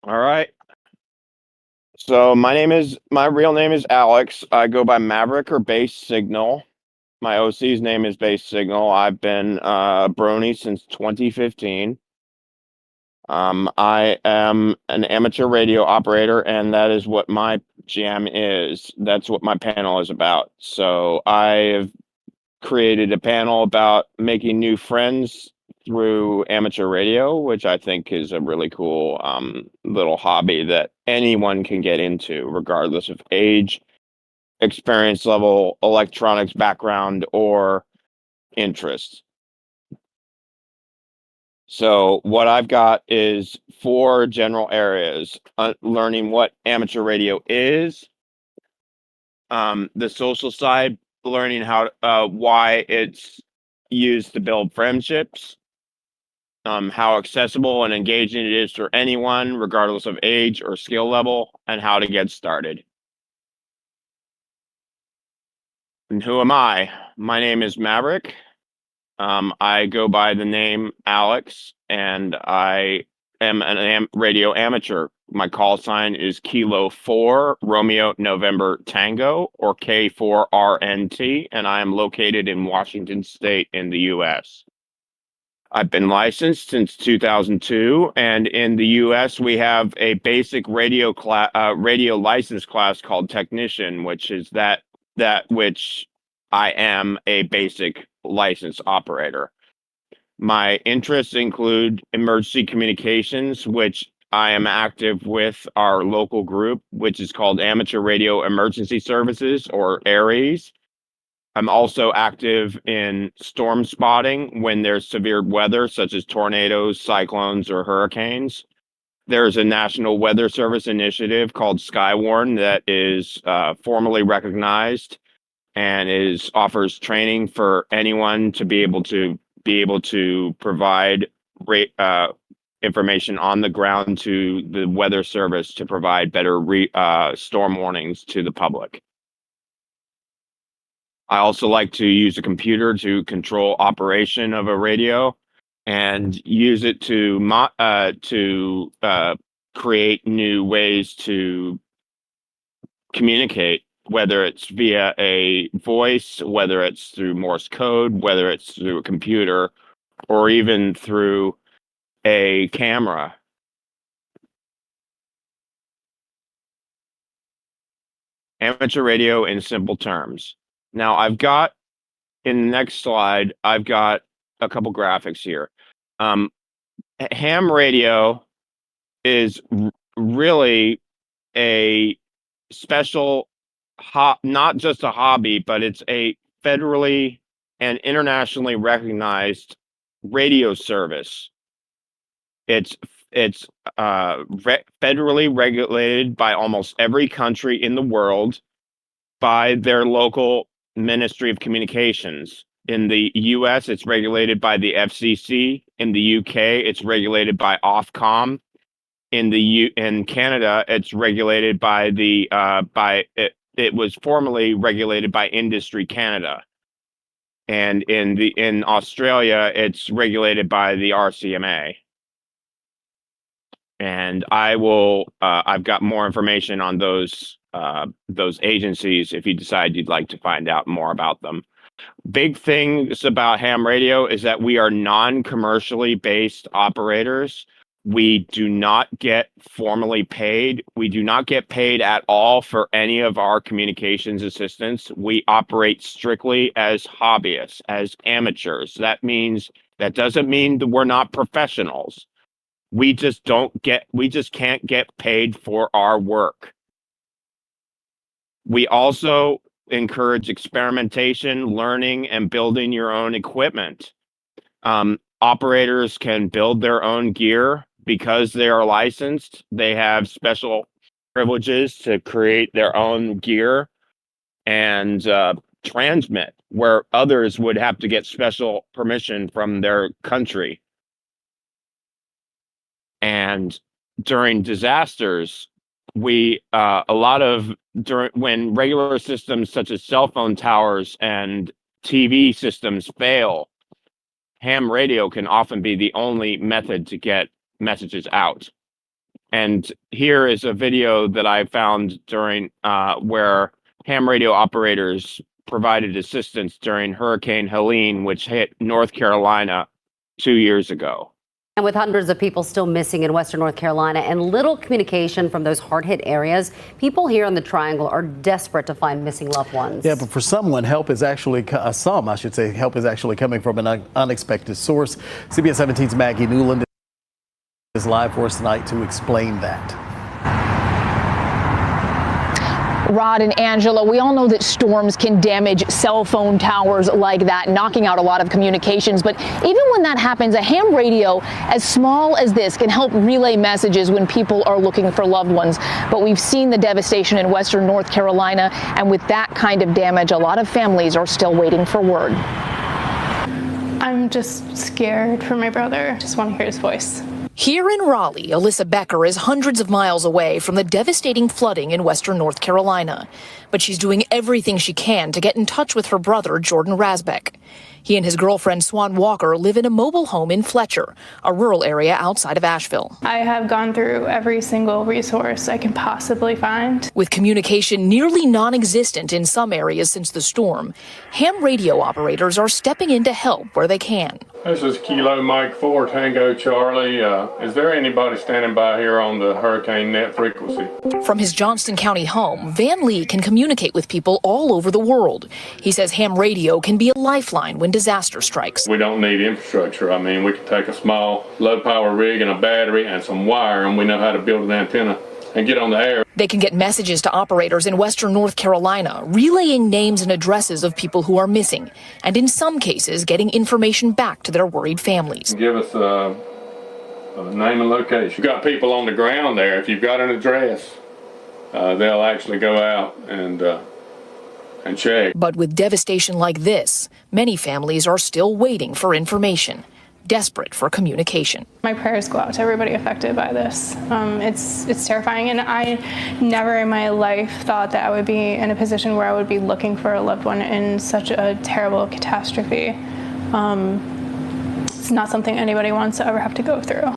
All right. So my real name is Alex. I go by Maverick or Base Signal. My OC's name is Base Signal. I've been Brony since 2015. I am an amateur radio operator, and that is what my jam is. That's what my panel is about. So I have created a panel about making new friends through amateur radio, which I think is a really cool little hobby that anyone can get into, regardless of age, experience level, electronics background, or interest. So what I've got is four general areas: learning what amateur radio is, the social side, learning why it's used to build friendships, how accessible and engaging it is for anyone, regardless of age or skill level, and how to get started. And who am I? My name is Maverick. I go by the name Alex, and I am an radio amateur. My call sign is Kilo 4 Romeo November Tango, or K4RNT, and I am located in Washington State in the US. I've been licensed since 2002, and in the U.S. we have a basic radio license class called technician, which is that which I am a basic license operator. My interests include emergency communications, which I am active with our local group, which is called Amateur Radio Emergency Services, or ARES. I'm also active in storm spotting when there's severe weather, such as tornadoes, cyclones, or hurricanes. There's a National Weather Service initiative called Skywarn that is formally recognized and offers training for anyone to be able to provide information on the ground to the weather service to provide better storm warnings to the public. I also like to use a computer to control operation of a radio and use it to create new ways to communicate, whether it's via a voice, whether it's through Morse code, whether it's through a computer, or even through a camera. Amateur radio in simple terms. Now, in the next slide, I've got a couple graphics here. Ham radio is really a special, not just a hobby, but it's a federally and internationally recognized radio service. It's federally regulated by almost every country in the world by their local Ministry of Communications. In the US, it's regulated by the FCC. In the UK, it's regulated by Ofcom. In Canada, it's regulated by it was formerly regulated by Industry Canada. And in Australia, it's regulated by the RCMA. And I've got more information on those agencies if you decide you'd like to find out more about them. Big things about ham radio is that we are non-commercially based operators. We do not get formally paid. We do not get paid at all for any of our communications assistance. We operate strictly as hobbyists, as amateurs. That doesn't mean that we're not professionals. We just can't get paid for our work. We also encourage experimentation, learning, and building your own equipment. Operators can build their own gear because they are licensed. They have special privileges to create their own gear and transmit, where others would have to get special permission from their country. And during disasters, when regular systems such as cell phone towers and TV systems fail, ham radio can often be the only method to get messages out. And here is a video that I found during where ham radio operators provided assistance during Hurricane Helene, which hit North Carolina 2 years ago. And with hundreds of people still missing in western North Carolina and little communication from those hard-hit areas, people here in the Triangle are desperate to find missing loved ones. Yeah, but for someone, help is actually, help is actually coming from an unexpected source. CBS 17's Maggie Newland is live for us tonight to explain that. Rod and Angela, we all know that storms can damage cell phone towers like that, knocking out a lot of communications. But even when that happens, a ham radio as small as this can help relay messages when people are looking for loved ones. But we've seen the devastation in western North Carolina, and with that kind of damage, a lot of families are still waiting for word. I'm just scared for my brother. Just want to hear his voice. Here in Raleigh, Alyssa Becker is hundreds of miles away from the devastating flooding in western North Carolina. But she's doing everything she can to get in touch with her brother, Jordan Rasbeck. He and his girlfriend, Swan Walker, live in a mobile home in Fletcher, a rural area outside of Asheville. I have gone through every single resource I can possibly find. With communication nearly non-existent in some areas since the storm, ham radio operators are stepping in to help where they can. This is Kilo Mike 4 Tango Charlie. Is there anybody standing by here on the hurricane net frequency? From his Johnston County home, Van Lee can communicate with people all over the world. He says ham radio can be a lifeline when disaster strikes. We don't need infrastructure. I mean, we can take a small low power rig and a battery and some wire, and we know how to build an antenna and get on the air. They can get messages to operators in western North Carolina, relaying names and addresses of people who are missing, and in some cases, getting information back to their worried families. Give us a name and location. You've got people on the ground there. If you've got an address, they'll actually go out and check. But with devastation like this, many families are still waiting for information, desperate for communication. My prayers go out to everybody affected by this. It's terrifying, and I never in my life thought that I would be in a position where I would be looking for a loved one in such a terrible catastrophe. It's not something anybody wants to ever have to go through.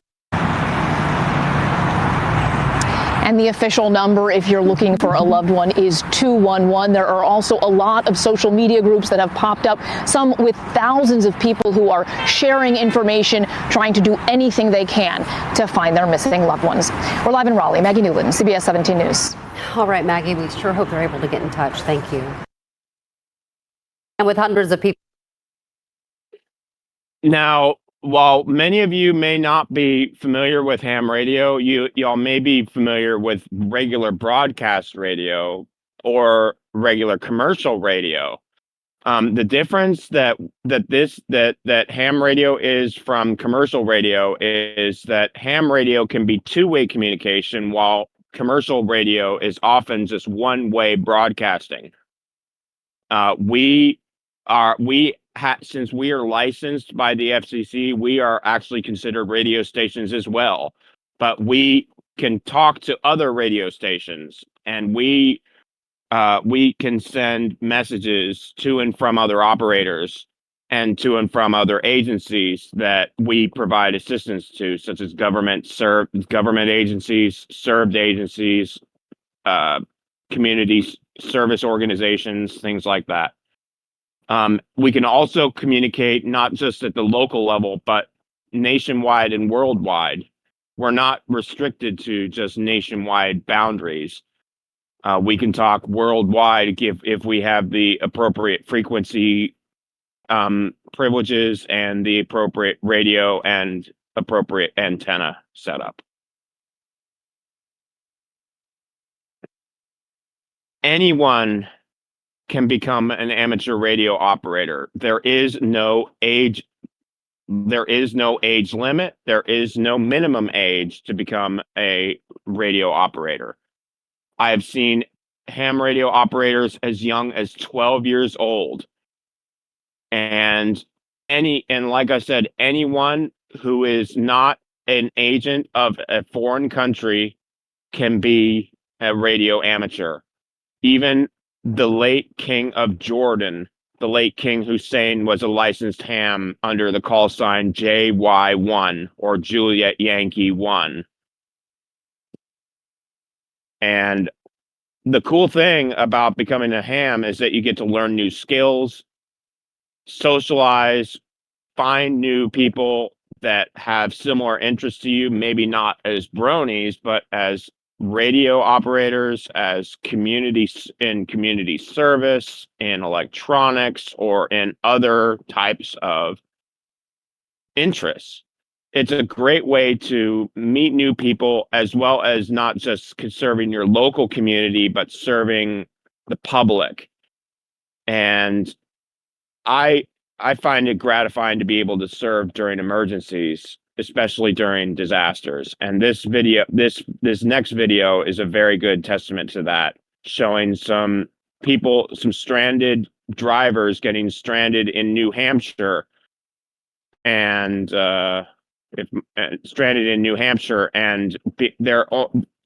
And the official number, if you're looking for a loved one, is 211. There are also a lot of social media groups that have popped up, some with thousands of people who are sharing information, trying to do anything they can to find their missing loved ones. We're live in Raleigh. Maggie Newland, CBS 17 News. All right, Maggie, we sure hope they're able to get in touch. Thank you. And with hundreds of people. Now, while many of you may not be familiar with ham radio, y'all may be familiar with regular broadcast radio or regular commercial radio. The difference that ham radio is from commercial radio is that ham radio can be two-way communication, while commercial radio is often just one-way broadcasting. Since we are licensed by the FCC, we are actually considered radio stations as well. But we can talk to other radio stations, and we can send messages to and from other operators and to and from other agencies that we provide assistance to, such as government agencies, served agencies, community service organizations, things like that. We can also communicate not just at the local level, but nationwide and worldwide. We're not restricted to just nationwide boundaries. We can talk worldwide if we have the appropriate frequency privileges and the appropriate radio and appropriate antenna setup. Anyone can become an amateur radio operator. There is no age limit. There is no minimum age to become a radio operator. I have seen ham radio operators as young as 12 years old. And like I said, anyone who is not an agent of a foreign country can be a radio amateur. Even the late King of Jordan, the late King Hussein, was a licensed ham under the call sign JY1 or Juliet Yankee 1. And the cool thing about becoming a ham is that you get to learn new skills, socialize, find new people that have similar interests to you, maybe not as bronies, but as radio operators, as community service, in electronics, or in other types of interests. It's a great way to meet new people, as well as not just serving your local community, but serving the public. And I I find it gratifying to be able to serve during emergencies, especially during disasters. And this next video is a very good testament to that, showing some people, some stranded drivers getting stranded in New Hampshire, and if stranded in New Hampshire, and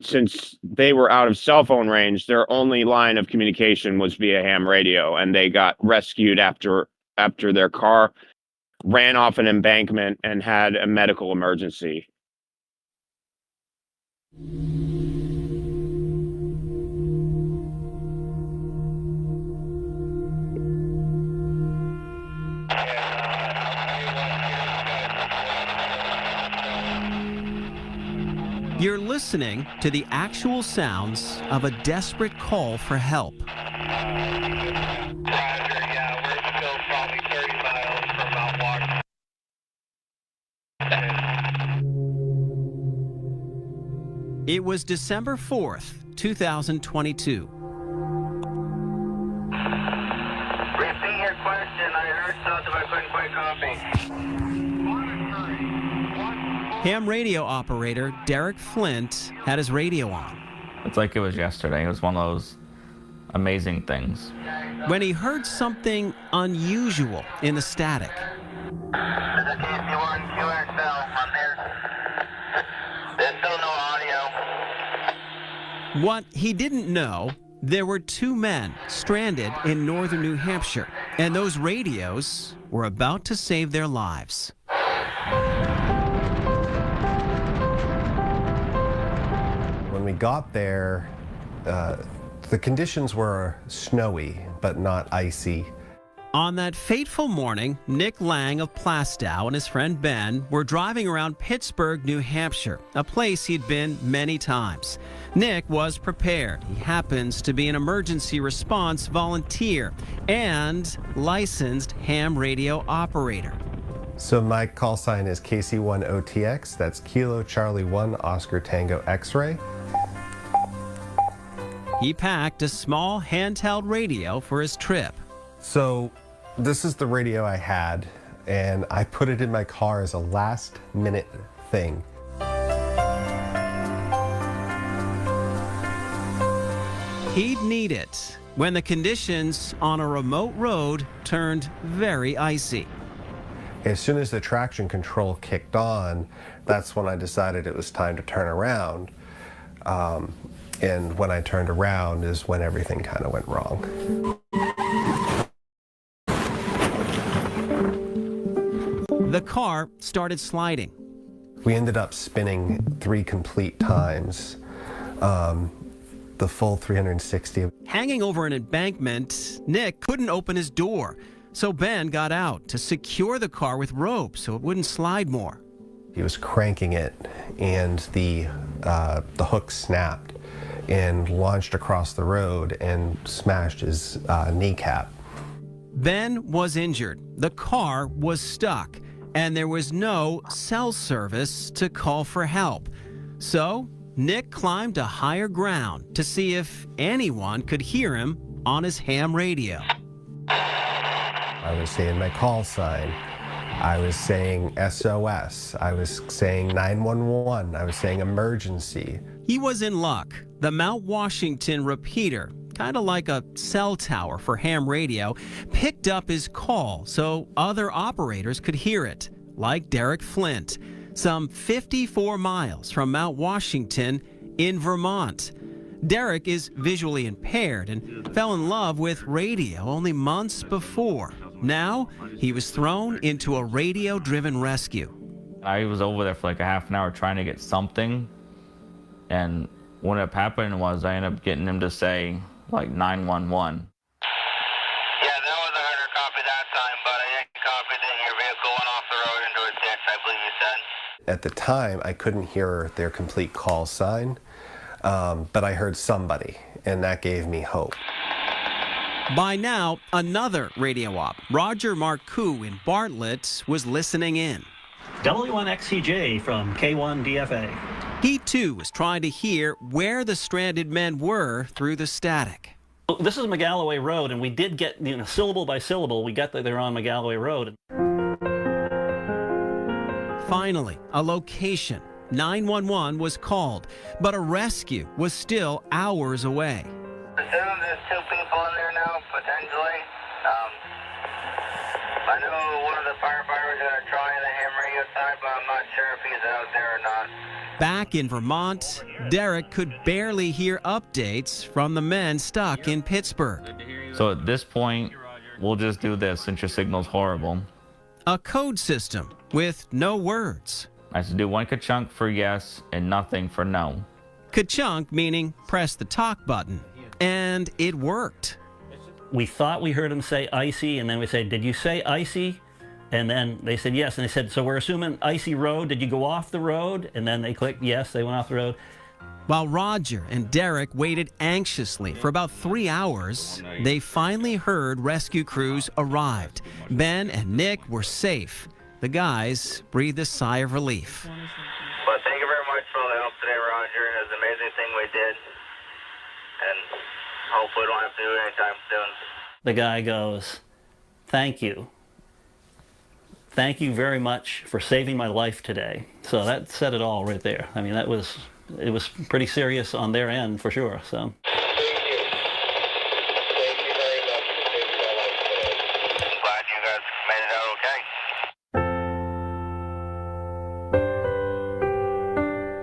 since they were out of cell phone range, their only line of communication was via ham radio, and they got rescued after their car ran off an embankment and had a medical emergency. You're listening to the actual sounds of a desperate call for help. It was December 4th, 2022. Repeat your question. I heard something I couldn't quite copy. Ham radio operator Derek Flint had his radio on. It's like it was yesterday. It was one of those amazing things. When he heard something unusual in the static. This is KC1 QXL. I'm here. There's still no audio. What he didn't know, there were two men stranded in northern New Hampshire, and those radios were about to save their lives. When we got there, the conditions were snowy, but not icy. On that fateful morning, Nick Lang of Plastow and his friend Ben were driving around Pittsburgh, New Hampshire, a place he'd been many times. Nick was prepared. He happens to be an emergency response volunteer and licensed ham radio operator. So my call sign is KC1OTX. That's Kilo Charlie 1 Oscar Tango X-ray. He packed a small handheld radio for his trip. So this is the radio I had, and I put it in my car as a last-minute thing. He'd need it when the conditions on a remote road turned very icy. As soon as the traction control kicked on, that's when I decided it was time to turn around. And when I turned around is when everything kind of went wrong. The car started sliding. We ended up spinning 3 complete times, the full 360. Hanging over an embankment, Nick couldn't open his door, so Ben got out to secure the car with rope so it wouldn't slide more. He was cranking it, and the hook snapped and launched across the road and smashed his kneecap. Ben was injured. The car was stuck, and there was no cell service to call for help. So Nick climbed to higher ground to see if anyone could hear him on his ham radio. I was saying my call sign. I was saying SOS. I was saying 911. I was saying emergency. He was in luck. The Mount Washington repeater, kind of like a cell tower for ham radio, picked up his call so other operators could hear it, like Derek Flint, some 54 miles from Mount Washington in Vermont. Derek is visually impaired and fell in love with radio only months before. Now, he was thrown into a radio-driven rescue. I was over there for like a half an hour trying to get something, and What ended up happening was I ended up getting him to say like 911. Yeah, that was a harder copy that time, but I didn't copy that your vehicle went off the road into a ditch, I believe you said. At the time, I couldn't hear their complete call sign, but I heard somebody, and that gave me hope. By now, another radio op, Roger Marcoux in Bartlett, was listening in. W1XCJ from K1 DFA. He too was trying to hear where the stranded men were through the static. This is McGalloway Road, and we did get, syllable by syllable, we got that they're on McGalloway Road. Finally, a location. 911 was called, but a rescue was still hours away. I assume there's 2 people in there now, potentially. I know one of the firefighters is going to try the ham radio side, but I'm not sure if he's out there or not. Back in Vermont, Derek could barely hear updates from the men stuck in Pittsburgh. So at this point, we'll just do this since your signal's horrible. A code system with no words. I have to do 1 ka-chunk for yes and nothing for no. Ka-chunk meaning press the talk button. And it worked. We thought we heard him say icy, and then we said, did you say icy? And then they said yes, and they said, so we're assuming icy road, did you go off the road? And then they clicked yes, they went off the road. While Roger and Derek waited anxiously for about 3 hours, they finally heard rescue crews arrived. Ben and Nick were safe. The guys breathed a sigh of relief. But thank you very much for all the help today, Roger. It was an amazing thing we did. And hopefully we don't have to do it anytime soon. The guy goes, thank you. Thank you very much for saving my life today. So that said it all right there. I mean, it was pretty serious on their end for sure. So. Thank you. Thank you very much for saving my life today. I'm glad you guys made it out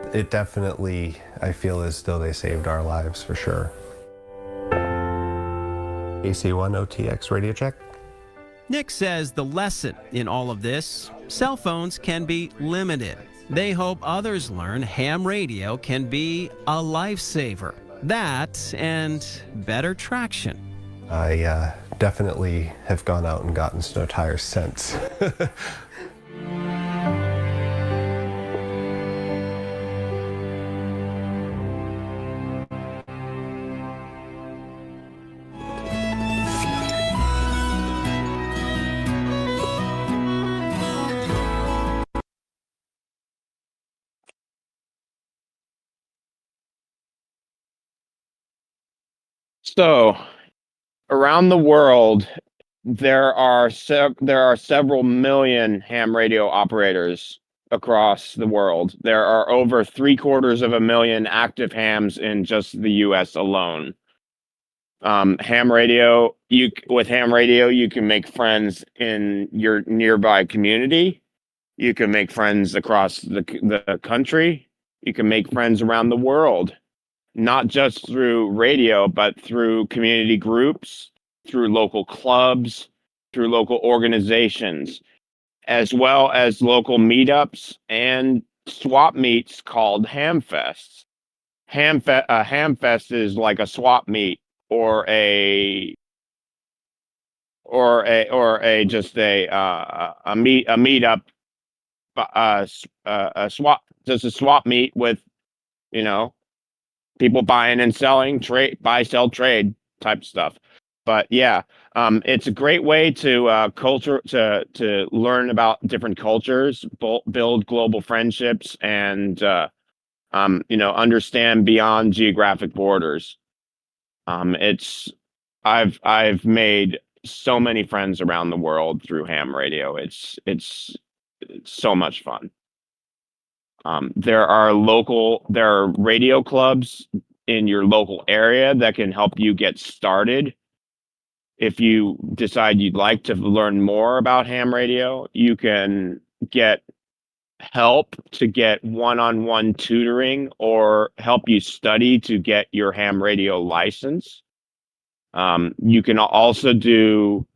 okay. It definitely, I feel as though they saved our lives for sure. AC1 OTX radio check. Nick says the lesson in all of this, cell phones can be limited. They hope others learn ham radio can be a lifesaver. That and better traction. I definitely have gone out and gotten snow tires since. So, around the world, there are several million ham radio operators across the world. There are over 750,000 active hams in just the U.S. alone. Ham radio, with ham radio, you can make friends in your nearby community. You can make friends across the country. You can make friends around the world. Not just through radio, but through community groups, through local clubs, through local organizations, as well as local meetups and swap meets called ham fests. Ham fest is like a swap meet or a meetup, a swap meet with, people buying and selling, buy, sell, trade type stuff. But yeah, it's a great way to to learn about different cultures, build global friendships, and understand beyond geographic borders. I've made so many friends around the world through ham radio. It's so much fun. There are radio clubs in your local area that can help you get started. If you decide you'd like to learn more about ham radio, you can get help to get one-on-one tutoring or help you study to get your ham radio license. You can also do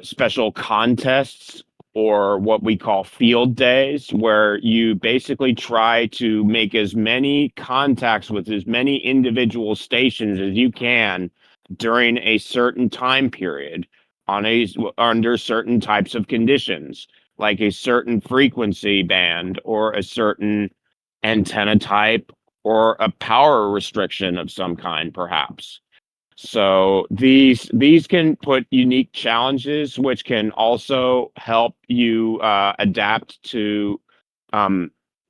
special contests or what we call field days, where you basically try to make as many contacts with as many individual stations as you can during a certain time period under certain types of conditions, like a certain frequency band or a certain antenna type or a power restriction of some kind, perhaps. So these can put unique challenges, which can also help you adapt to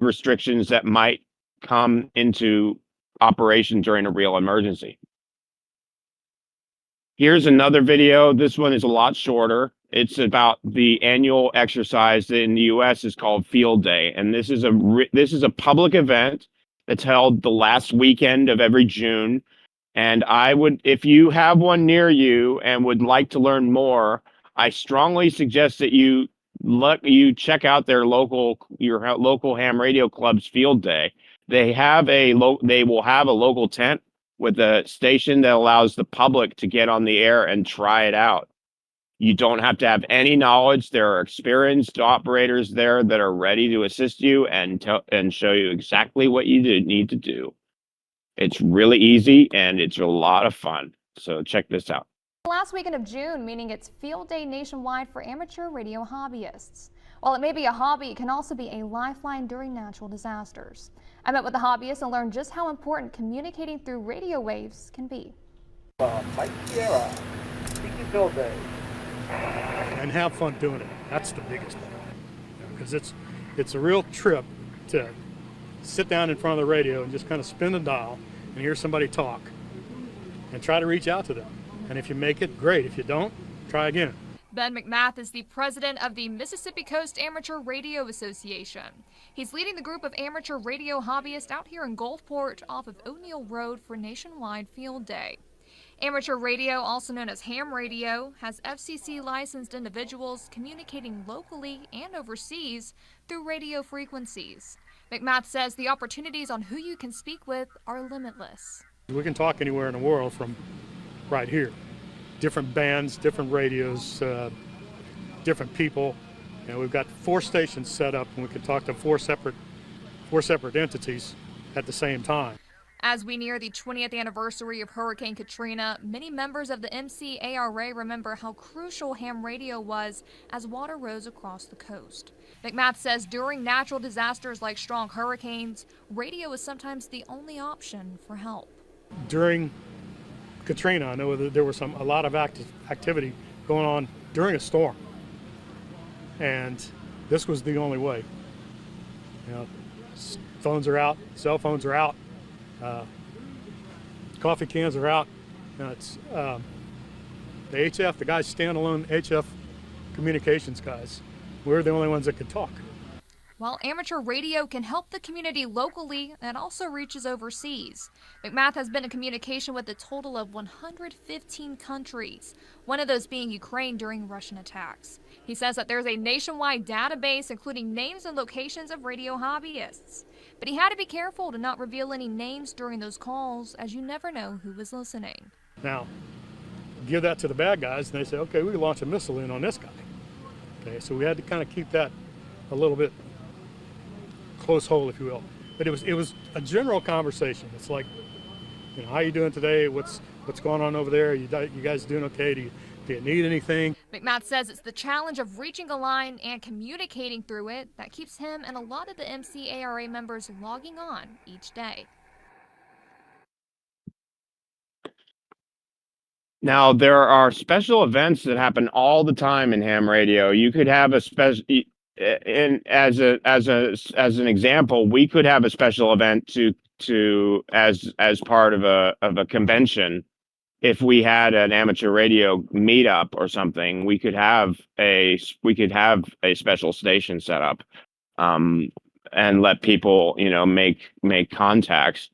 restrictions that might come into operation during a real emergency. Here's another video. This one is a lot shorter. It's about the annual exercise in the U.S. is called Field Day, and this is a public event that's held the last weekend of every June. And I would, if you have one near you and would like to learn more, I strongly suggest that you check out your local ham radio club's field day. They will have a local tent with a station that allows the public to get on the air and try it out. You don't have to have any knowledge. There are experienced operators there that are ready to assist you and show you exactly what you need to do. It's really easy and it's a lot of fun. So check this out. Last weekend of June, meaning it's Field Day nationwide for amateur radio hobbyists. While it may be a hobby, it can also be a lifeline during natural disasters. I met with the hobbyists and learned just how important communicating through radio waves can be. Mike Sierra, speaking Field Day. And have fun doing it. That's the biggest thing. Because it's a real trip to sit down in front of the radio and just kind of spin the dial and hear somebody talk and try to reach out to them. And if you make it, great. If you don't, try again. Ben McMath is the president of the Mississippi Coast Amateur Radio Association. He's leading the group of amateur radio hobbyists out here in Gulfport off of O'Neill Road for nationwide Field Day. Amateur radio, also known as ham radio, has FCC licensed individuals communicating locally and overseas through radio frequencies. McMath says the opportunities on who you can speak with are limitless. We can talk anywhere in the world from right here. Different bands, different radios, different people. And we've got 4 stations set up and we can talk to four separate entities at the same time. As we near the 20th anniversary of Hurricane Katrina, many members of the MCARA remember how crucial ham radio was as water rose across the coast. McMath says during natural disasters like strong hurricanes, radio is sometimes the only option for help. During Katrina, I know that there was a lot of activity going on during a storm, and this was the only way. You know, phones are out, cell phones are out, coffee cans are out. You know, it's the HF, the guys standalone HF communications guys. We're the only ones that could talk. While amateur radio can help the community locally, it also reaches overseas. McMath has been in communication with a total of 115 countries, one of those being Ukraine during Russian attacks. He says that there's a nationwide database including names and locations of radio hobbyists. But he had to be careful to not reveal any names during those calls, as you never know who is listening. Now, give that to the bad guys and they say, okay, we can launch a missile in on this guy. Okay, so we had to kind of keep that a little bit close hold, if you will. But it was a general conversation. It's like, you know, how you doing today? What's going on over there? You guys doing okay? Do you need anything? McMath says it's the challenge of reaching a line and communicating through it that keeps him and a lot of the MCARA members logging on each day. Now, there are special events that happen all the time in ham radio. You could have a special, as an example, we could have a special event as part of a convention. If we had an amateur radio meetup or something, we could have a special station set up, and let people, you know, make contacts.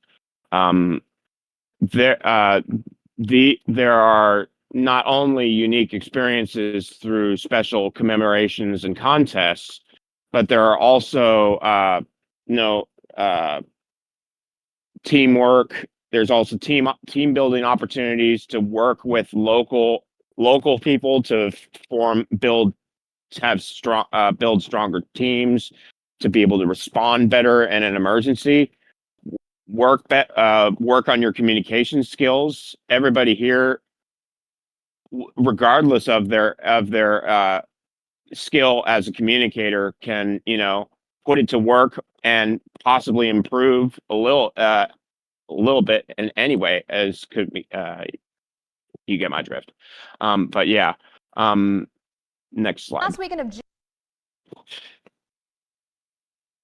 There are not only unique experiences through special commemorations and contests, but there are also teamwork. There's also team building opportunities to work with local people to build have strong, build stronger teams, to be able to respond better in an emergency. Work on your communication skills. Everybody here, regardless of their skill as a communicator, can put it to work and possibly improve a little bit in any way, as could be. You get my drift. But yeah. Next slide. Last weekend of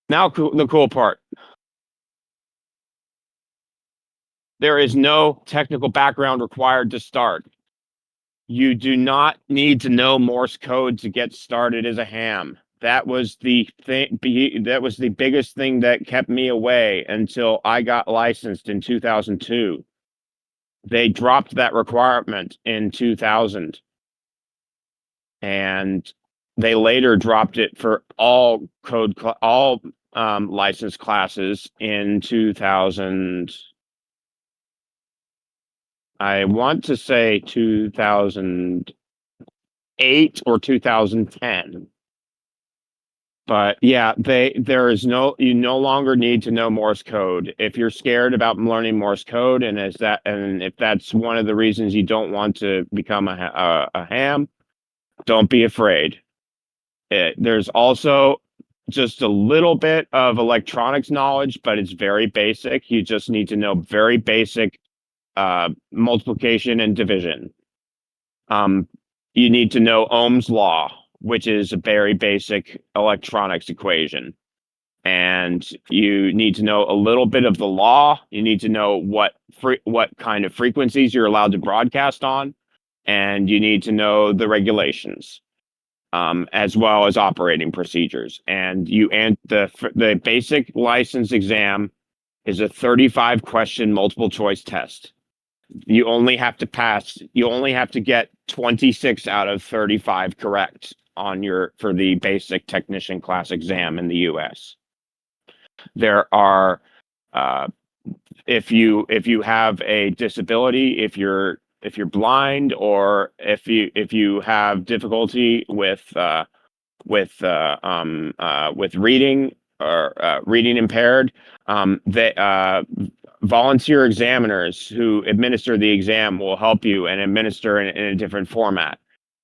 Now, the cool part. There is no technical background required to start. You do not need to know Morse code to get started as a ham. That was the thing. That was the biggest thing that kept me away until I got licensed in 2002. They dropped that requirement in 2000, and they later dropped it for all license classes in 2000. I want to say 2008 or 2010. But yeah, you no longer need to know Morse code. If you're scared about learning Morse code, and if that's one of the reasons you don't want to become a ham, don't be afraid. There's also just a little bit of electronics knowledge, but it's very basic. You just need to know very basic multiplication and division. You need to know Ohm's law, which is a very basic electronics equation. And you need to know a little bit of the law. You need to know what kind of frequencies you're allowed to broadcast on. And you need to know the regulations, as well as operating procedures. And the basic license exam is a 35-question multiple choice test. You only have to get 26 out of 35 correct for the basic technician class exam in the US. There are, if you have a disability, if you're blind, or if you have difficulty with reading, or reading impaired, volunteer examiners who administer the exam will help you and administer in a different format.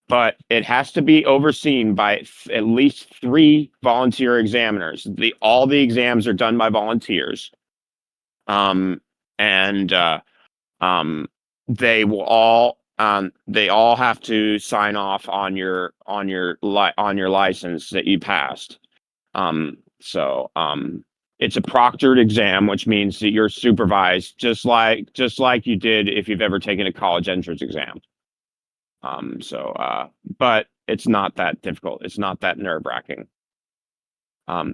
But it has to be overseen by at least 3 volunteer examiners. All the exams are done by volunteers. And they all have to sign off on your license that you passed. It's a proctored exam, which means that you're supervised just like you did if you've ever taken a college entrance exam. But it's not that difficult. It's not that nerve-wracking.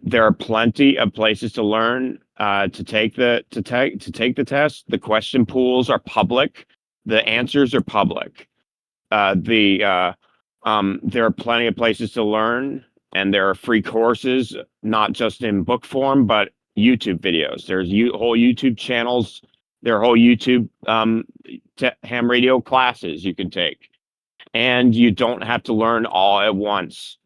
There are plenty of places to learn to take the test. The question pools are public. The answers are public. There are plenty of places to learn, and there are free courses, not just in book form, but YouTube videos. There's whole YouTube channels. There are whole YouTube ham radio classes you can take, and you don't have to learn all at once.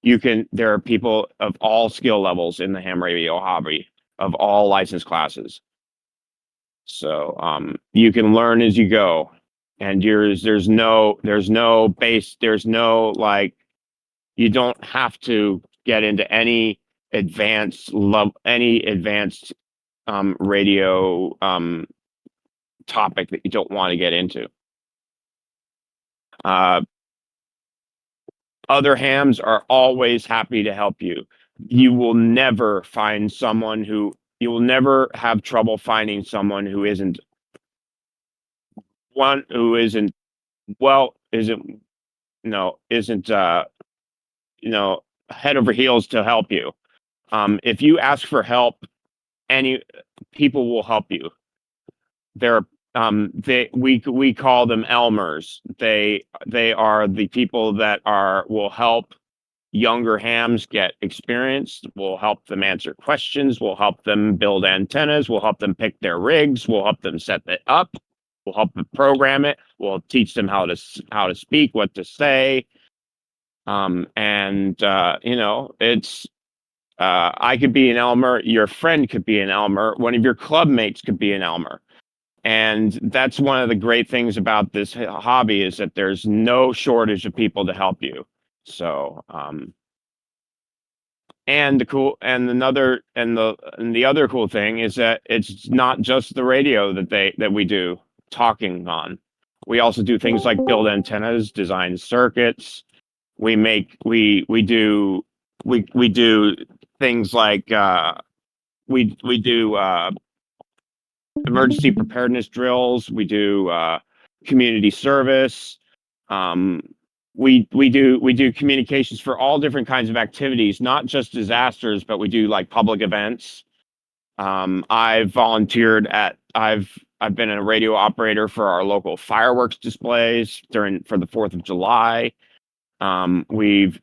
There are people of all skill levels in the ham radio hobby, of all license classes. So you can learn as you go, and there's no you don't have to get into any advanced radio topic that you don't want to get into. Other hams are always happy to help you. You will never have trouble finding someone who isn't head over heels to help you. If you ask for help, people will help you. We call them Elmers. They are the people that will help younger hams get experience. We'll help them answer questions. We'll help them build antennas. We'll help them pick their rigs. We'll help them set it up. We'll help them program it. We'll teach them how to speak, what to say. You know, it's I could be an Elmer, your friend could be an Elmer, one of your club mates could be an Elmer. And that's one of the great things about this hobby is that there's no shortage of people to help you. So, and the other cool thing is that it's not just the radio that we do talking on. We also do things like build antennas, design circuits. We do things like we do emergency preparedness drills. We do community service. Um, we do communications for all different kinds of activities, not just disasters, but we do like public events. I've volunteered I've been a radio operator for our local fireworks displays for the 4th of July. We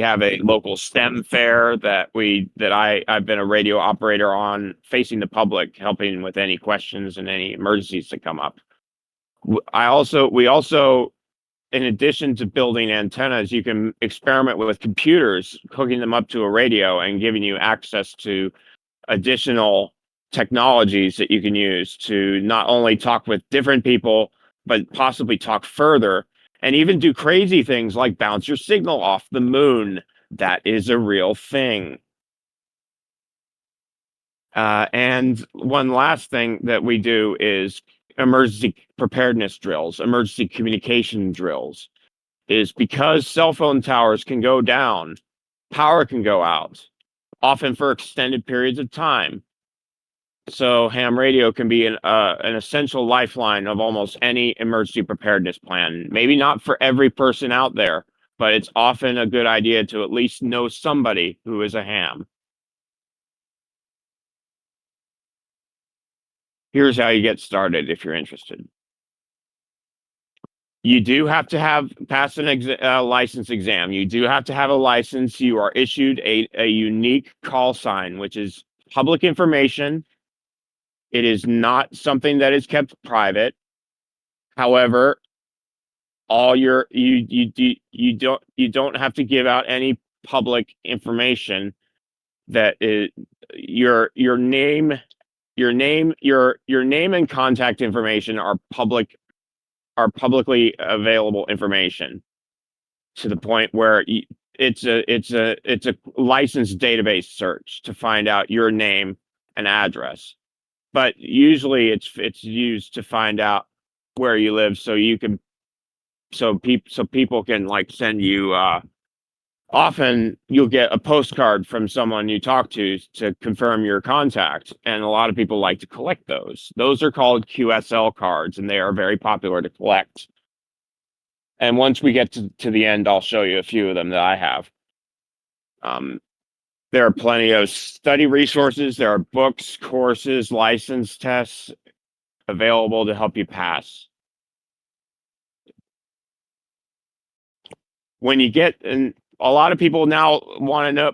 have a local STEM fair I've been a radio operator on, facing the public, helping with any questions and any emergencies that come up. We also, in addition to building antennas, you can experiment with computers, hooking them up to a radio and giving you access to additional technologies that you can use to not only talk with different people, but possibly talk further and even do crazy things like bounce your signal off the moon. That is a real thing. And one last thing that we do is emergency preparedness drills, emergency communication drills. Is because cell phone towers can go down, power can go out, often for extended periods of time. So ham radio can be an essential lifeline of almost any emergency preparedness plan. Maybe not for every person out there, but it's often a good idea to at least know somebody who is a ham. Here's how you get started if you're interested. You do have to pass a license exam. You do have to have a license. You are issued a unique call sign, which is public information. It is not something that is kept private. However, you don't have to give out any public information. That is your name and contact information are publicly available information, to the point where it's a licensed database search to find out your name and address. But usually it's used to find out where you live, so people can like send you often you'll get a postcard from someone you talk to confirm your contact, and a lot of people like to collect those. Those are called QSL cards, and they are very popular to collect. And once we get to the end, I'll show you a few of them that I have. There are plenty of study resources. There are books, courses, license tests available to help you pass. When you get, and a lot of people now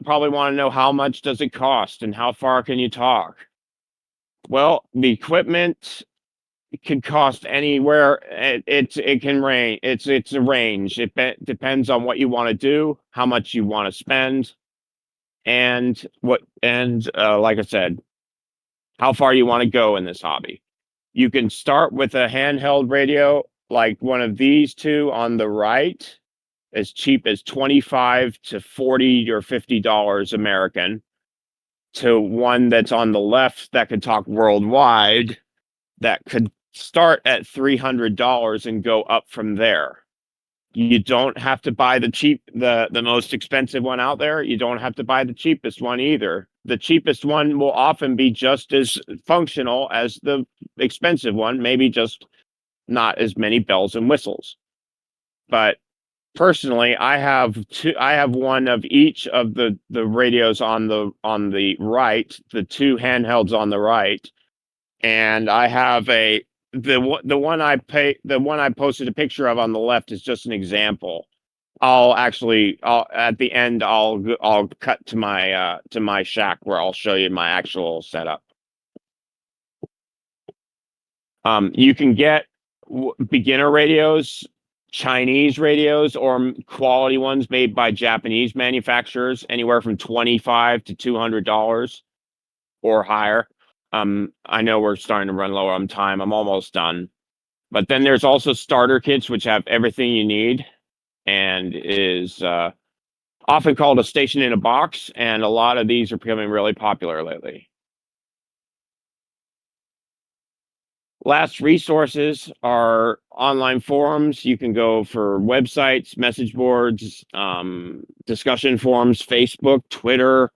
probably want to know how much does it cost and how far can you talk? Well, the equipment can cost anywhere. It can range. It's a range. It depends on what you want to do, how much you want to spend, and like I said, how far you want to go in this hobby. You can start with a handheld radio like one of these two on the right, as cheap as $25 to $40 or $50 American, to one that's on the left that could talk worldwide, that could start at $300 and go up from there. You don't have to buy the most expensive one out there. You don't have to buy the cheapest one either. The cheapest one will often be just as functional as the expensive one, maybe just not as many bells and whistles. But personally, I have one of each of the radios on the right, the two handhelds on the right, and I have the one I posted a picture of on the left is just an example. At the end I'll cut to my shack where I'll show you my actual setup. You can get beginner radios Chinese radios or quality ones made by Japanese manufacturers, anywhere from $25 to $200 or higher. I know we're starting to run low on time. I'm almost done. But then there's also starter kits, which have everything you need and is often called a station in a box. And a lot of these are becoming really popular lately. Last resources are online forums. You can go for websites, message boards, discussion forums, Facebook, Twitter.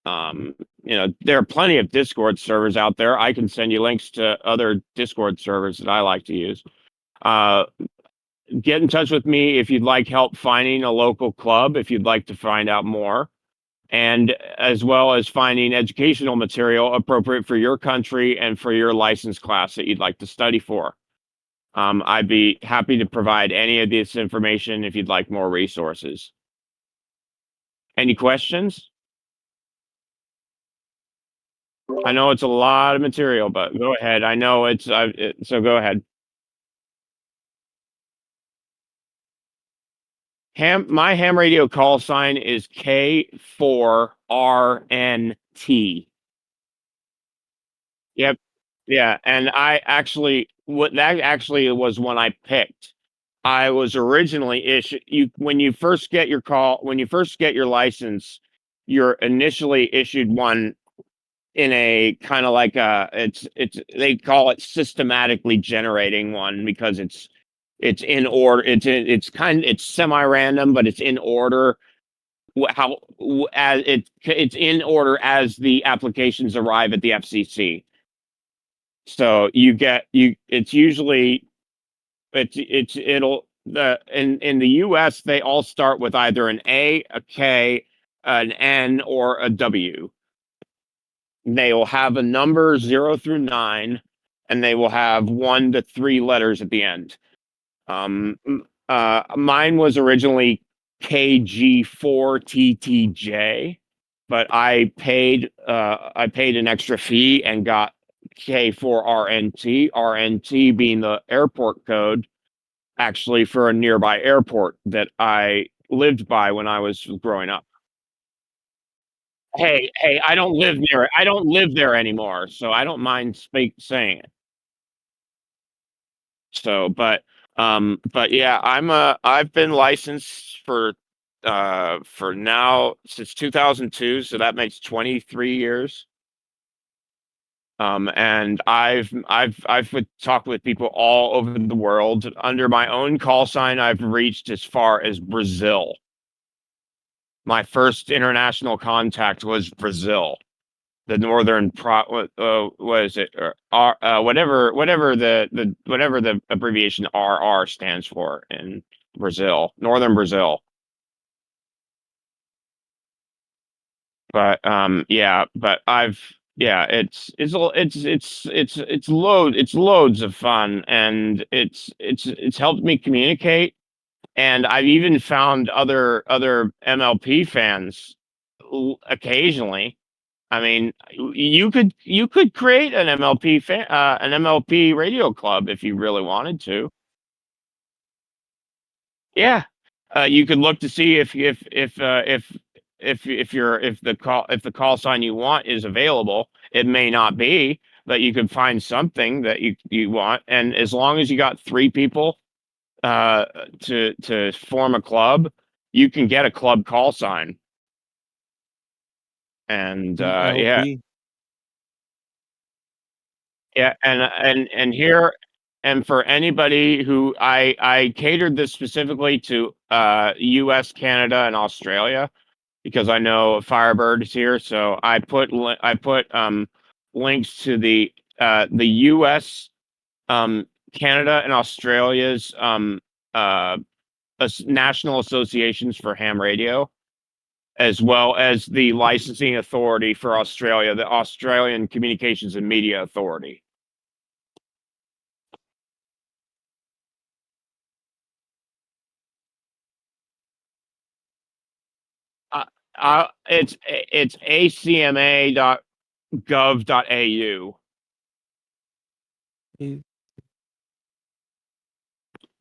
There are plenty of Discord servers out there. I can send you links to other Discord servers that I like to use. Get in touch with me if you'd like help finding a local club, if you'd like to find out more, and as well as finding educational material appropriate for your country and for your license class that you'd like to study for. I'd be happy to provide any of this information if you'd like more resources. Any questions? I know it's a lot of material, but go ahead. I know so go ahead. My ham radio call sign is K4RNT. Yep. Yeah, and that actually was one I picked. I was originally issued when you first get your license, you're initially issued one in a kind of like they call it systematically generating one because it's in order. It's semi-random, but it's in order. It's in order as the applications arrive at the FCC. So it's usually in the US they all start with either an A, a K, an N, or a W. They will have a number 0 through 9, and they will have 1 to 3 letters at the end. Mine was originally KG4TTJ, but I paid an extra fee and got K4RNT, RNT being the airport code, actually for a nearby airport that I lived by when I was growing up. Hey, I don't live near it. I don't live there anymore, so I don't mind saying it. So, but yeah, I've been licensed for now since 2002, so that makes 23 years. And I've talked with people all over the world. Under my own call sign, I've reached as far as Brazil. My first international contact was Brazil, the northern what is it? Whatever the abbreviation RR stands for in Brazil, northern Brazil. But it's loads of fun, and it's helped me communicate, and I've even found other MLP fans occasionally. I mean, you could create an MLP radio club if you really wanted to. Yeah, you could look to see if the call sign you want is available. It may not be, but you could find something that you want, and as long as you got 3 people to form a club, you can get a club call sign. And yeah, and here, and for anybody who I catered this specifically to US, Canada, and Australia, because I know Firebird is here, so I put links to the US, Canada, and Australia's national associations for ham radio, as well as the licensing authority for Australia, the Australian Communications and Media Authority. It's acma.gov.au.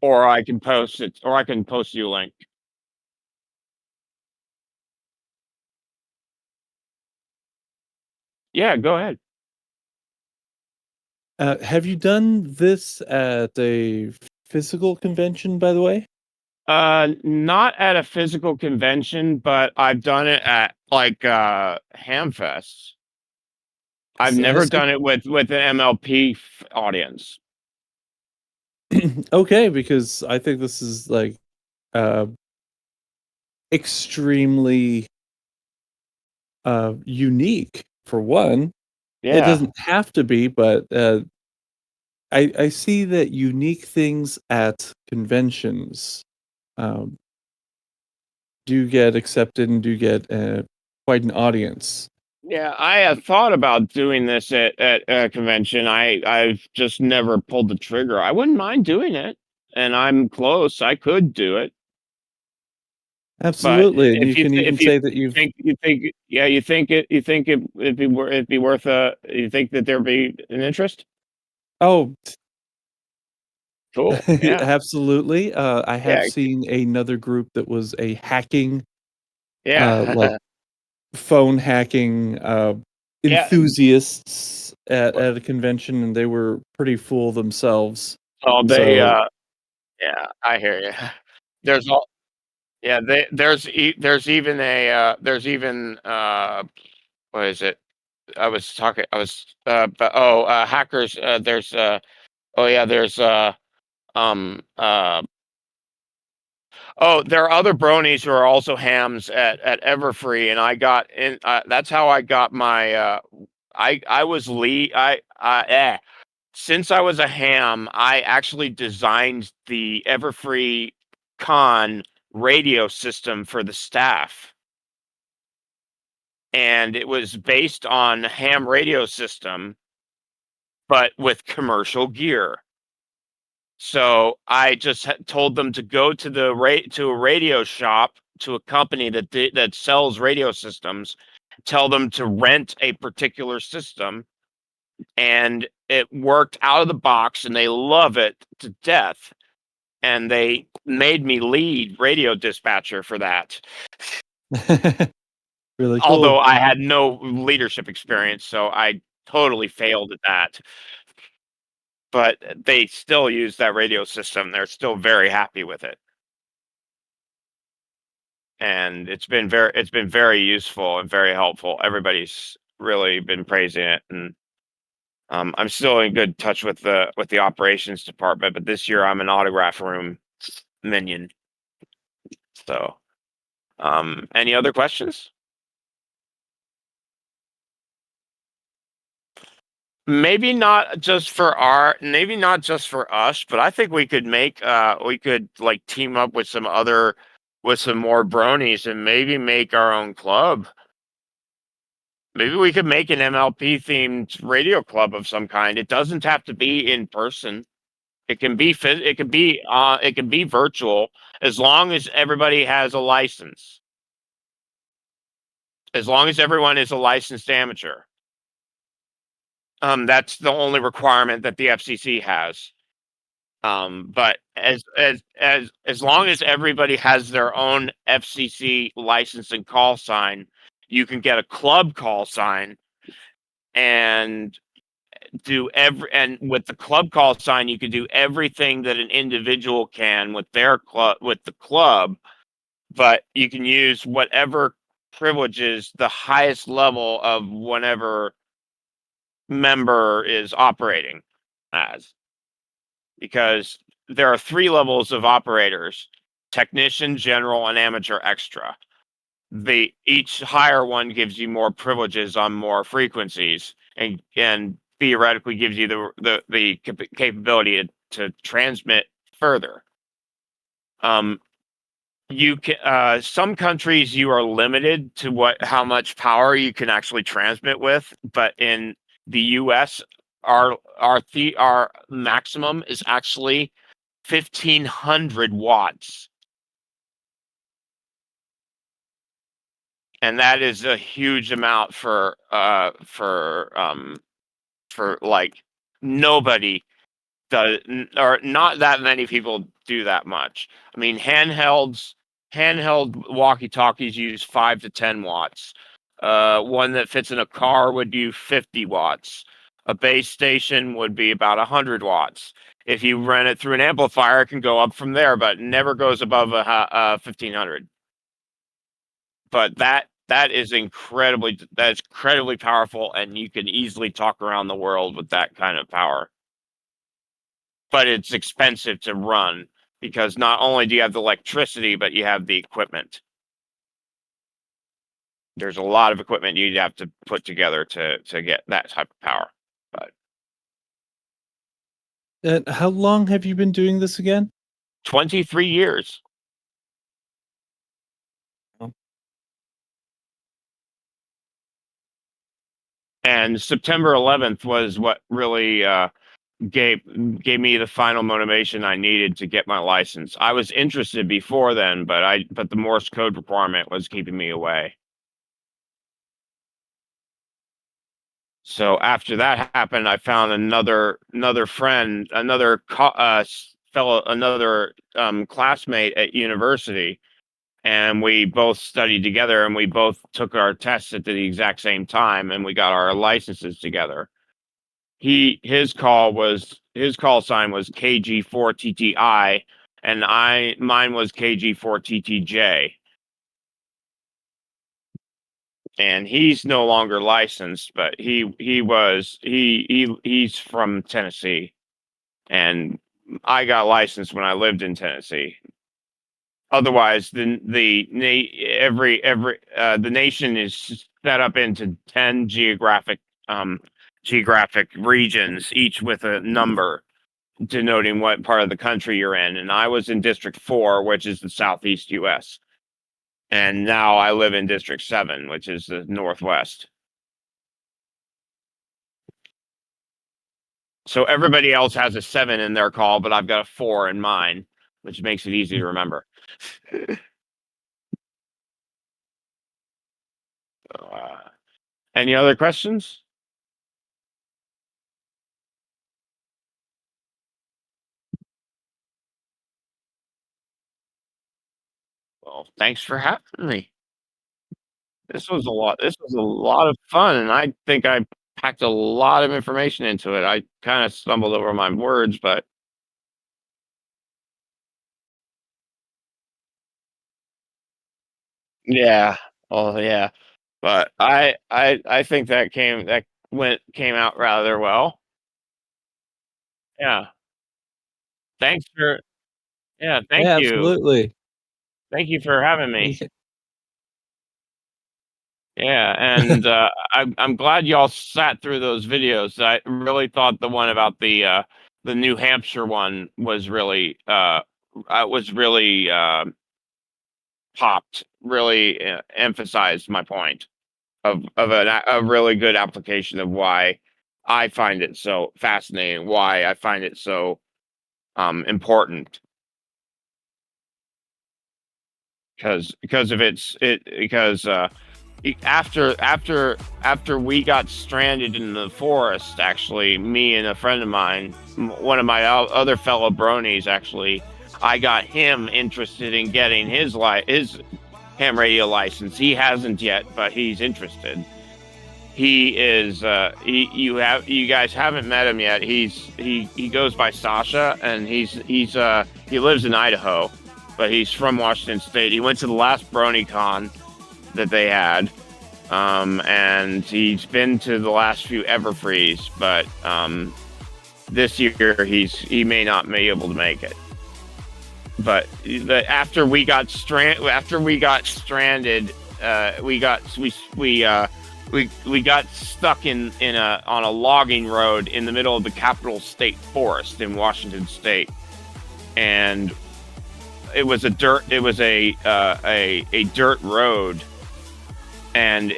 or I can post it, or I can post you a link. Yeah, go ahead. Have you done this at a physical convention, by the way? Not at a physical convention, but I've done it at like Hamfests. I've never done it with an MLP audience. Okay, because I think this is like extremely unique for one. It Yeah. doesn't have to be, but I see that unique things at conventions do get accepted and do get quite an audience. Yeah, I have thought about doing this at a convention. I've just never pulled the trigger. I wouldn't mind doing it, and I'm close. I could do it. But Absolutely, and you can even say that you've it'd be worth you think that there'd be an interest? Oh, Cool. Yeah. absolutely. I have Yeah. seen another group that was a hacking, like Yeah. phone hacking Yeah. enthusiasts at a convention, and they were pretty full themselves. Oh, they So yeah, I hear you. There's all yeah, there's even what is it? I was but hackers there's oh yeah, there's um uh oh, there are other bronies who are also hams at Everfree, and I got in. That's how I got my. I was lead. Since I was a ham, I actually designed the Everfree Con radio system for the staff, and it was based on ham radio system, but with commercial gear. So I just told them to go to to a radio shop, to a company that sells radio systems, tell them to rent a particular system, and it worked out of the box, and they love it to death. And they made me lead radio dispatcher for that. really Although cool. I had no leadership experience, so I totally failed at that. But they still use that radio system. They're still very happy with it. And it's been very useful and very helpful. Everybody's really been praising it, and I'm still in good touch with the operations department. But this year I'm an autograph room minion. So, any other questions? Maybe not just for maybe not just for us, but I think we could like team up with some more bronies and maybe make our own club. Maybe we could make an MLP themed radio club of some kind. It doesn't have to be in person. It can be virtual, as long as everybody has a license. As long as everyone is a licensed amateur. That's the only requirement that the FCC has. But as long as everybody has their own FCC license and call sign, you can get a club call sign and and with the club call sign you can do everything that an individual can with their club, with the club, but you can use whatever privileges the highest level of whatever member is operating as, because there are 3 levels of operators: technician, general, and amateur extra. Each higher one gives you more privileges on more frequencies, and theoretically gives you the capability to transmit further. You can some countries you are limited to how much power you can actually transmit with, but in the US our maximum is actually 1,500 watts. And that is a huge amount for like nobody does, or not that many people do that much. I mean, handheld walkie-talkies use 5 to 10 watts. One that fits in a car would use 50 watts. A base station would be about 100 watts. If you run it through an amplifier, it can go up from there, but never goes above 1500. But that's incredibly powerful, and you can easily talk around the world with that kind of power. But it's expensive to run because not only do you have the electricity, but you have the equipment. There's a lot of equipment you'd have to put together to get that type of power. But How long have you been doing this again? 23 years. And September 11th was what really gave me the final motivation I needed to get my license. I was interested before then, but the Morse code requirement was keeping me away. So after that happened, I found another friend, another classmate at university, and we both studied together, and we both took our tests at the exact same time, and we got our licenses together. His call sign was KG4TTI, and mine was KG4TTJ. And he's no longer licensed, but he's from Tennessee, and I got licensed when I lived in Tennessee. Otherwise, the nation is set up into 10 geographic regions, each with a number denoting what part of the country you're in. And I was in District 4, which is the Southeast U.S. And now I live in District 7, which is the Northwest. So everybody else has a 7 in their call, but I've got a 4 in mine, which makes it easy to remember. Any other questions? Well, thanks for having me. This was a lot of fun, and I think I packed a lot of information into it. I kind of stumbled over my words, but yeah. Oh, yeah. But I think that came out rather well. Yeah. Thanks for Yeah, thank Yeah, you. absolutely. Thank you for having me. Yeah. Yeah, and I'm glad y'all sat through those videos. I really thought the one about the New Hampshire one was really popped, really emphasized my point of a really good application of why I find it so fascinating, why I find it so important. After we got stranded in the forest, actually, me and a friend of mine, one of my other fellow bronies, actually, I got him interested in getting his ham radio license. He hasn't yet, but he's interested. He is you guys haven't met him yet. He goes by Sasha, and he lives in Idaho, but he's from Washington State. He went to the last BronyCon that they had, and he's been to the last few Everfrees, but this year he may not be able to make it. But after we got stranded, we got stuck on a logging road in the middle of the Capitol State Forest in Washington State, and it was a dirt road, and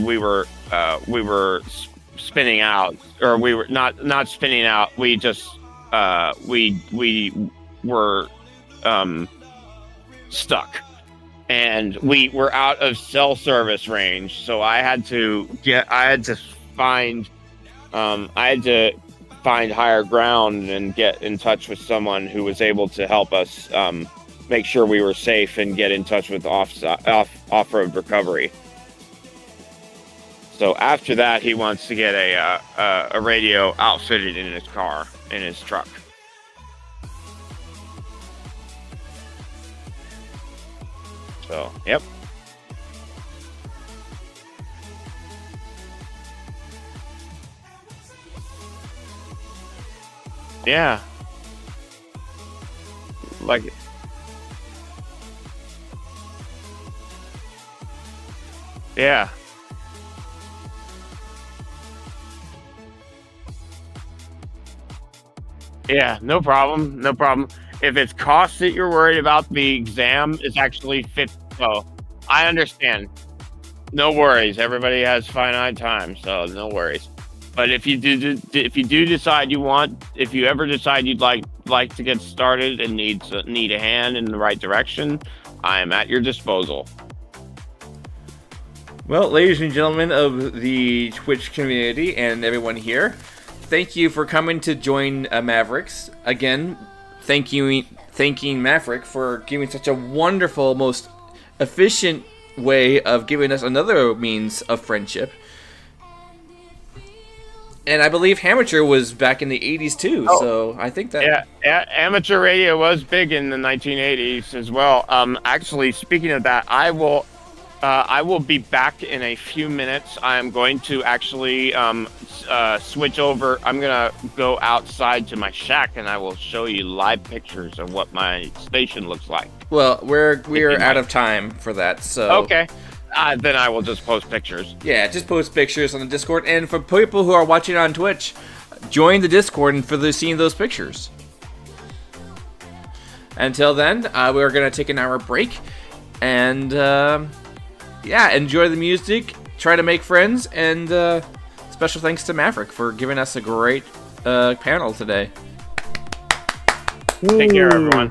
we were spinning out, or we were not spinning out. We just we were stuck, and we were out of cell service range. So I had to find higher ground and get in touch with someone who was able to help us make sure we were safe and get in touch with off-road recovery. So after that, he wants to get a radio outfitted in his car, in his truck. So, yep. Yeah. Like, yeah. Yeah, no problem. No problem. If it's cost that you're worried about, the exam is actually fit. So I understand. No worries. Everybody has finite time, so no worries. But if you do decide if you ever decide you'd like to get started and need a hand in the right direction, I am at your disposal. Well, ladies and gentlemen of the Twitch community and everyone here, thank you for coming to join Mavericks. Again, thanking Maverick for giving such a wonderful, most efficient way of giving us another means of friendship. And I believe Armature was back in the 80s too, so I think that... Yeah, amateur radio was big in the 1980s as well. Actually, speaking of that, I will be back in a few minutes. I am going to actually switch over. I'm going to go outside to my shack, and I will show you live pictures of what my station looks like. Well, we're out of time for that, so... Okay. Then I will just post pictures. Yeah, just post pictures on the Discord. And for people who are watching on Twitch, join the Discord and for seeing those pictures. Until then, we're going to take an hour break. And, yeah, enjoy the music. Try to make friends. And special thanks to Maverick for giving us a great panel today. Take care, everyone.